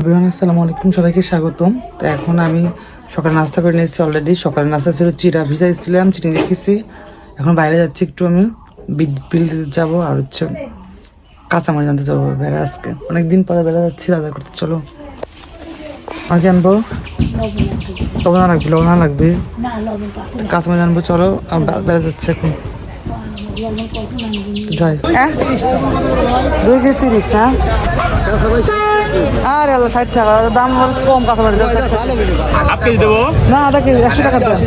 আসসালামু আলাইকুম, সবাইকে স্বাগতম। তো এখন আমি সকালে নাস্তা করে নিয়েছি অলরেডি। সকালে নাস্তা ছিল চিড়া ভিজাইছিলাম, চিনি রেখেছি। এখন বাইরে যাচ্ছি, একটু আমি বিল দিতে যাবো, আর হচ্ছে কাঁচামারিচ আনতে যাবো বেড়া। আজকে অনেকদিন পরে বেড়া যাচ্ছি বাজার করতে। চলো আগে আনবো, লবণ লাগবে, কাঁচামারিচ আনবো। চলো বেড়া যাচ্ছে এখন, যাই। 2 কেজি 30 না? আরে আল্লাহ, 60 টাকা দাম কম। কাঁচামারিচ হাফ কেজি দেবো না, আধা কেজি 100 টাকা দাম।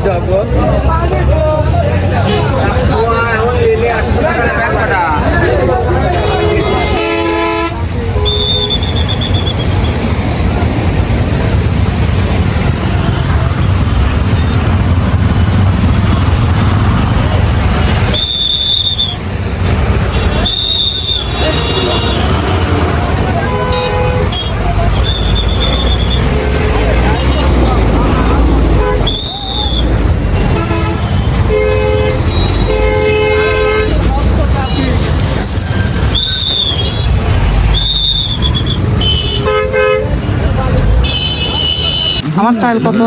আমার চাল কত?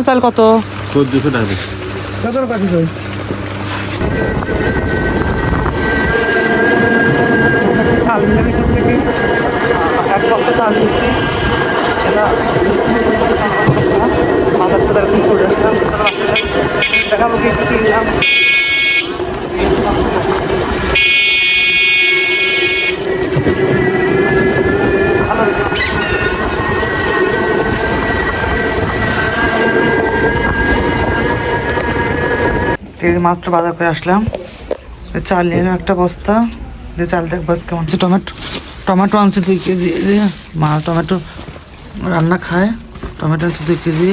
চাল কত? 1400 টাকা। চাল নিলাম এখান থেকে, 1 বস্তা চাল নিচ্ছি। দেখাবো কি কিনলাম। মাত্র বাজার করে আসলাম। চাল নিয়ে একটা বস্তা, চাল দেখ বস কেমন। টমেটো আনছে 2 কেজি। মা টমেটো রান্না খায়। টমেটো আনছে 2 কেজি।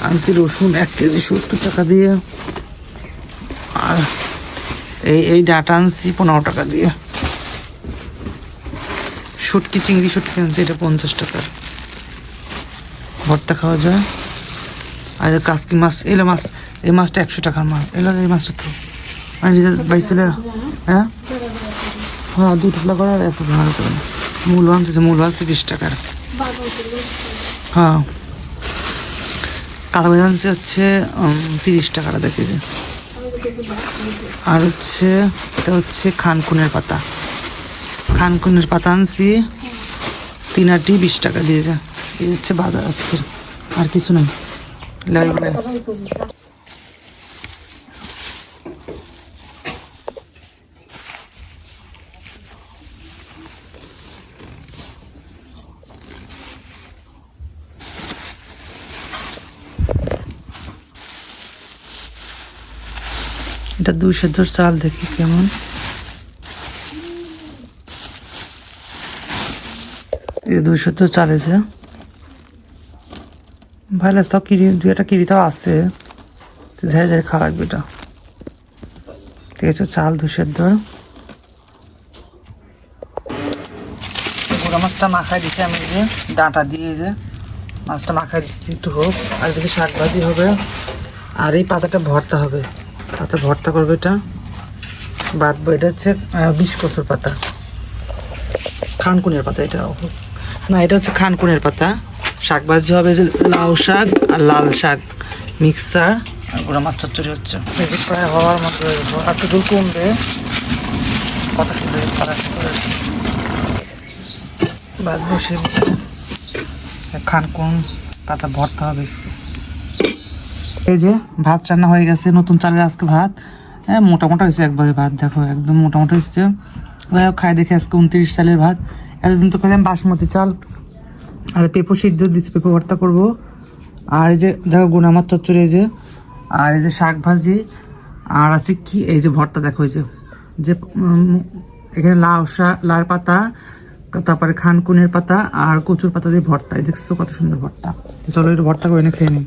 আনছি রসুন 1 কেজি 70 টাকা দিয়ে। আর এই ডাটা আনছি 15 টাকা দিয়ে। চিংড়ি শুটকি আনছি, এটা 50 টাকার, ভর্তা খাওয়া যায়। আর কাসকি মাছ, এলো মাছ, এই মাছটা 100 টাকার মাছ। এই মাছটা তো বাইছিল। হ্যাঁ 2 টুকরা করে 1 টুকরা করে। মূল আনছে 30 টাকার। হ্যাঁ কাঁচামরিচ আনছে হচ্ছে 30 টাকার দেখে যে। আর হচ্ছে এটা হচ্ছে খানকুনের পাতা আনছি 3 আটি 20 টাকা দিয়ে যা। এই হচ্ছে বাজার আজকের, আর কিছু নেই। এটা 200 চাল, দেখি কেমন। এই 200 চাল আছে, ভালো। তাও কিরি 2-একটা কিরিটাও আছে, ঝেড়ে ঝেড়ে খাওয়া লাগবে এটা। ঠিক আছে, চাল 200। গোড়া মাছটা মাখাই দিচ্ছি আমি, যে ডাঁটা দিয়ে যে মাছটা মাখাই দিচ্ছি একটু হোক। আর এদিকে শাক ভাজি হবে, আর এই পাতাটা ভর্তা হবে। পাতা ভর্তা করবে, এটা বাটবো। এটা হচ্ছে 20 কচুর পাতা, খানকুনের পাতা। এটা না, এটা হচ্ছে খানকুনের পাতা। শাক ভাজি হবে, যে লাউ শাক আর লাল শাক মিক্সার, আর গোড়া মাছ চচ্চড়ি হচ্ছে। প্রায় হওয়ার মতো আর একটু দূর কমবে। কত সুন্দর ভাত বসে খানকুন পাতা ভর্তা হবে। এই যে ভাত রান্না হয়ে গেছে, নতুন চালের আজকে ভাত। হ্যাঁ মোটামোটা হয়েছে একবারে ভাত, দেখো একদম মোটামোটা হয়েছে। খাই দেখে আজকে 29 চালের ভাত। এতদিন তো খেলাম বাসমতি চাল। আর পেঁপো সিদ্ধ দিচ্ছি, পেঁপো ভর্তা করবো। আর এই যে দেখো গুনা মাছ চচ্চড়ি, এই যে। আর এই যে শাক ভাজি, আর আছে কি এই যে ভর্তা, দেখো এই যে এখানে লাউ পাতা, তারপরে খানকুনের পাতা আর কচুর পাতা দিয়ে ভর্তা। দেখছো কত সুন্দর ভর্তা। চলো এটা ভর্তা করে এনে খেয়ে নিই।